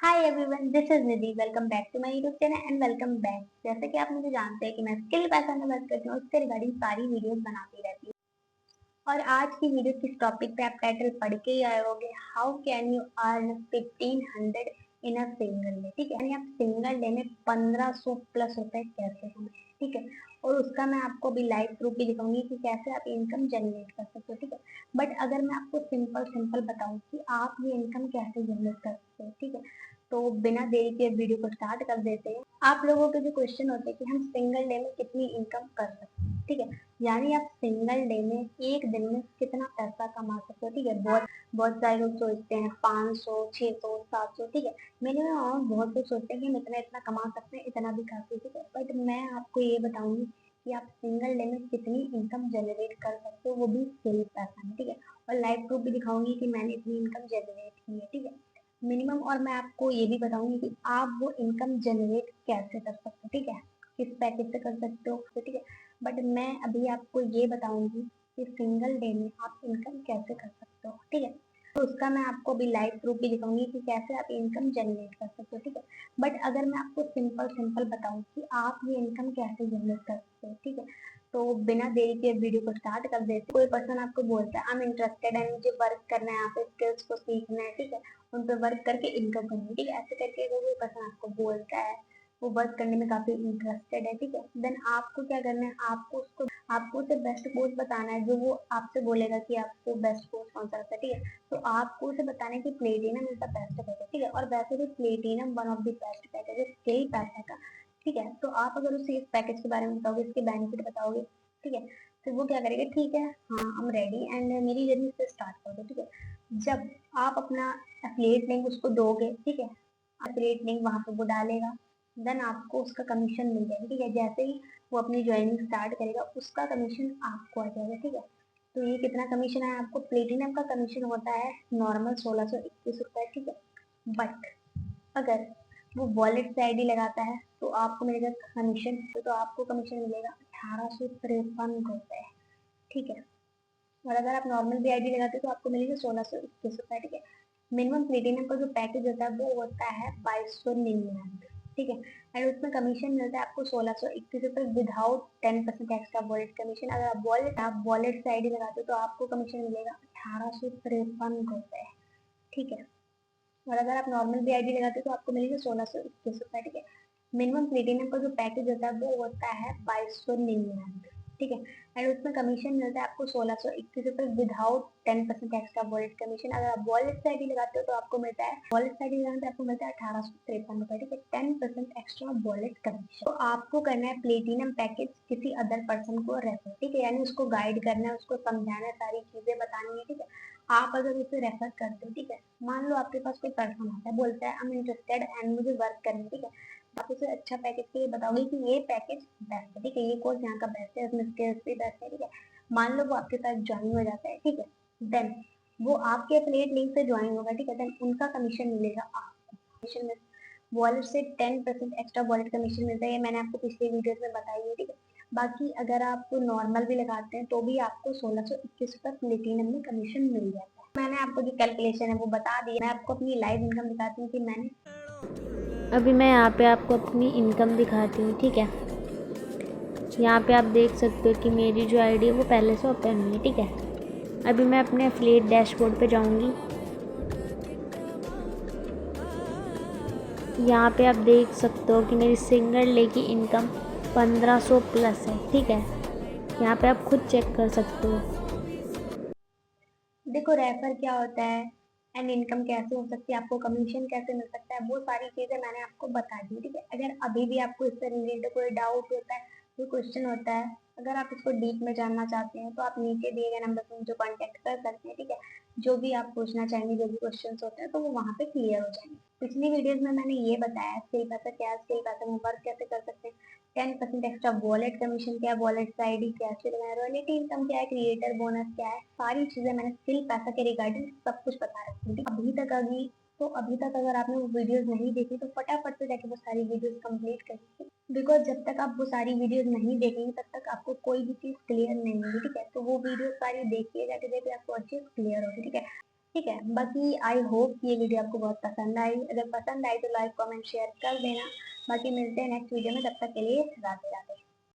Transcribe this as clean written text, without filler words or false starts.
Hi everyone, this is Nidhi. Welcome back to my YouTube channel and welcome back. जैसे कि आप मुझे जानते हैं कि मैं स्किल पैसा में वर्क करती हूँ, उसके रिगार्डिंग सारी वीडियोस बनाती रहती हूँ। और आज की वीडियो किस टॉपिक पे आप टाइटल पढ़ के ही आए होगे, how can you earn 1500 in a single day. ठीक है, यानी आप सिंगल डे में 1500 प्लस रुपए कैसे कमाए। ठीक है, और उसका मैं आपको अभी लाइव प्रूफ भी दिखाऊंगी कि कैसे आप इनकम जनरेट कर सकते हो। ठीक है, बट अगर मैं आपको सिंपल सिंपल बताऊं कि आप ये इनकम कैसे जनरेट कर सकते हो, ठीक है, तो बिना देरी के वीडियो को स्टार्ट कर देते हैं। आप लोगों के जो क्वेश्चन होते हैं कि हम सिंगल डे में कितनी इनकम कर सकते हैं। ठीक है, यानी आप सिंगल डे में एक दिन में कितना पैसा कमा सकते हो। ठीक है, बहुत बहुत सारे लोग सोचते हैं 500 600 700। ठीक है, मिनिमम अमाउंट बहुत लोग सोचते हैं कि हम इतना इतना कमा सकते हैं, इतना भी काफी। ठीक है, बट मैं आपको ये बताऊंगी कि आप सिंगल डे में कितनी इनकम जनरेट कर सकते हो, वो भी सिर्फ पैसा में। ठीक है, और लाइव प्रूफ भी दिखाऊंगी कि मैंने इतनी इनकम जनरेट की है। ठीक है, मिनिमम, और मैं आपको ये भी बताऊंगी कि आप वो इनकम जनरेट कैसे कर सकते हो। ठीक है, किस पैकेज से कर सकते हो। तो ठीक है, बट मैं अभी आपको ये बताऊंगी कि सिंगल डे में आप इनकम कैसे कर सकते हो। ठीक है, तो उसका मैं आपको अभी लाइव प्रूफ भी दिखाऊंगी कि कैसे आप इनकम जनरेट कर सकते हो। ठीक है, बट अगर मैं आपको सिंपल सिंपल बताऊं कि आप ये इनकम कैसे जनरेट कर सकते हो, ठीक है, तो बिना देरी के वीडियो को स्टार्ट कर देते। कोई पर्सन आपको बोलता है आई एम इंटरेस्टेड है, मुझे वर्क करना है, यहाँ पे स्किल्स को सीखना है। ठीक है, उन पर वर्क करके इनकम करनी है। ठीक है, ऐसे करके अगर कोई पर्सन आपको बोलता है, वो वर्क करने में काफी इंटरेस्टेड है, ठीक है, देन आपको क्या करना है, आपको उसे बेस्ट कोर्स बताना है जो वो आपसे बोलेगा कि आपको बेस्ट कोर्स कौन सा लगता है। ठीक है, तो आपको उसे बताना है कि platinum is the best package. ठीक है, और वैसे भी platinum one of the best package है स्किल पैसा का। ठीक है, तो आप अगर उसे इस पैकेज के बारे में बताओगे, इसके बेनिफिट बताओगे, ठीक है, तो वो क्या करेगा, ठीक है, हाँ हम रेडी एंड मेरी जर्नी से स्टार्ट कर दो। ठीक है, जब आप अपना एफिलिएट लिंक उसको दोगे, ठीक है, एफिलिएट लिंक वहां पे वो डालेगा, देन आपको उसका कमीशन मिल जाएगा। ठीक है, जैसे ही वो अपनी ज्वाइनिंग स्टार्ट करेगा उसका कमीशन आपको आ जाएगा। ठीक है, तो ये कितना कमीशन है आपको, प्लेटिनम का कमीशन होता है नॉर्मल 1621 रुपए। ठीक है, बट अगर वो वॉलेट से आईडी लगाता है तो आपको मिलेगा कमीशन, तो आपको कमीशन मिलेगा 1853 रुपए। ठीक है, और अगर आप नॉर्मल भी आईडी लगाते हो तो आपको मिलेगा 1621 रुपए। ठीक है, मिनिमम प्लेटिनम का जो पैकेज होता है वो होता है 2299। ठीक है, एंड उसमें कमीशन मिलता है आपको 1621 रुपए विदाउट 10% एक्स्ट्रा वॉलेट कमीशन। अगर आप वॉलेट से आईडी लगाते हो तो आपको कमीशन मिलेगा 1853 रुपए। ठीक है, और अगर आप नॉर्मल भी आईडी लगाते हो तो आपको मिलेगा 1621 रुपए। ठीक है, मिनिमम प्लेटिनम का जो पैकेज होता है वो होता है 2299। ठीक है, एंड उसमें कमीशन मिलता है आपको 1621 रुपए विदाउट 10% एक्स्ट्रा वॉलेट कमीशन। अगर आप वॉलेट से आईडी लगाते हो तो आपको मिलता है, वॉलेट से आईडी लगाने पे आपको मिलता है 1853 रुपए। ठीक है, 10% एक्स्ट्रा वॉलेट कमीशन। तो आपको करना है प्लेटिनम पैकेज किसी अदर पर्सन को रेफर। ठीक है, यानी उसको गाइड करना है, उसको समझाना है, सारी चीजें बतानी है। ठीक है, आप अगर उसे रेफर करते हो, ठीक है, मान लो आपके पास कोई पर्सन आता है, बोलता है आई एम इंटरेस्टेड एंड मुझे वर्क करना है। ठीक है, आप उसे अच्छा पैकेज के लिए बताओगे कि ये पैकेज बेस्ट है। ठीक है, ये कोर्स यहाँ का बेस्ट है, इसमें स्किल्स भी बेस्ट है। ठीक है, मान लो वो आपके साथ ज्वाइन हो जाता है। ठीक है, देन वो आपके एफिलिएट लिंक से ज्वाइन होगा। ठीक है, देन उनका कमीशन मिलेगा आपको। कमीशन में वॉलेट से 10% एक्स्ट्रा वॉलेट कमीशन मिलता है, ये मैंने आपको पिछले वीडियोस में बताई है। ठीक है, बाकी अगर आप नॉर्मल भी लगाते हैं तो भी आपको 1621 रुपए प्लेटिनम में कमीशन मिल जाता है। मैंने आपको जो कैलकुलेशन है वो बता दी। मैं आपको अपनी लाइव इनकम दिखाती हूँ कि मैंने अभी मैं यहाँ पे आपको अपनी इनकम दिखाती हूँ। ठीक है, यहाँ पे आप देख सकते हो कि मेरी जो आईडी है वो पहले से ओपन हुई है। ठीक है, अभी मैं अपने एफिलिएट डैशबोर्ड पे जाऊँगी। यहाँ पे आप देख सकते हो कि मेरी सिंगल डे की इनकम 1500 प्लस है। ठीक है, यहाँ पे आप खुद चेक कर सकते हो। देखो रेफर क्या होता है एंड इनकम कैसे हो सकती है, आपको कमीशन कैसे मिल सकता है, वो सारी चीजें मैंने आपको बता दी। ठीक है, अगर अभी भी आपको इससे रिलेटेड कोई डाउट होता है, कोई क्वेश्चन होता है, अगर आप इसको डीप में जानना चाहते हैं तो आप नीचे दिए गए नंबर पर मुझे कांटेक्ट कर सकते हैं। ठीक है, जो भी आप पूछना चाहेंगे, जो भी क्वेश्चन होते हैं तो वो वहाँ पे क्लियर हो जाएंगे। पिछली वीडियोस में मैंने ये बताया स्किल पैसा क्या है, स्किल पैसा में वर्क कैसे कर सकते हैं, 10% एक्स्ट्रा वॉलेट कमीशन क्या है, वॉलेट आईडी क्या है, रॉयल्टी इनकम क्या है, क्रिएटर बोनस क्या है, सारी चीजें मैंने स्किल पैसा के रिगार्डिंग सब कुछ बता रखी है। अभी तक अगर आपने वो वीडियोस नहीं देखी तो फटाफट से जाके वो सारी वीडियोस कंप्लीट करिए, बिकॉज जब तक आप वो सारी वीडियोस नहीं देखेंगे तब तक आपको कोई भी चीज क्लियर नहीं होगी। ठीक है, तो वो वीडियो सारी देखिए, जाके देखिए आपको अच्छी क्लियर होगी। ठीक है, ठीक है। बाकी आई होप ये वीडियो आपको बहुत पसंद आई। अगर पसंद आई तो लाइक कमेंट शेयर कर देना। बाकी मिलते हैं नेक्स्ट वीडियो में, तब तक के लिए राधे राधे।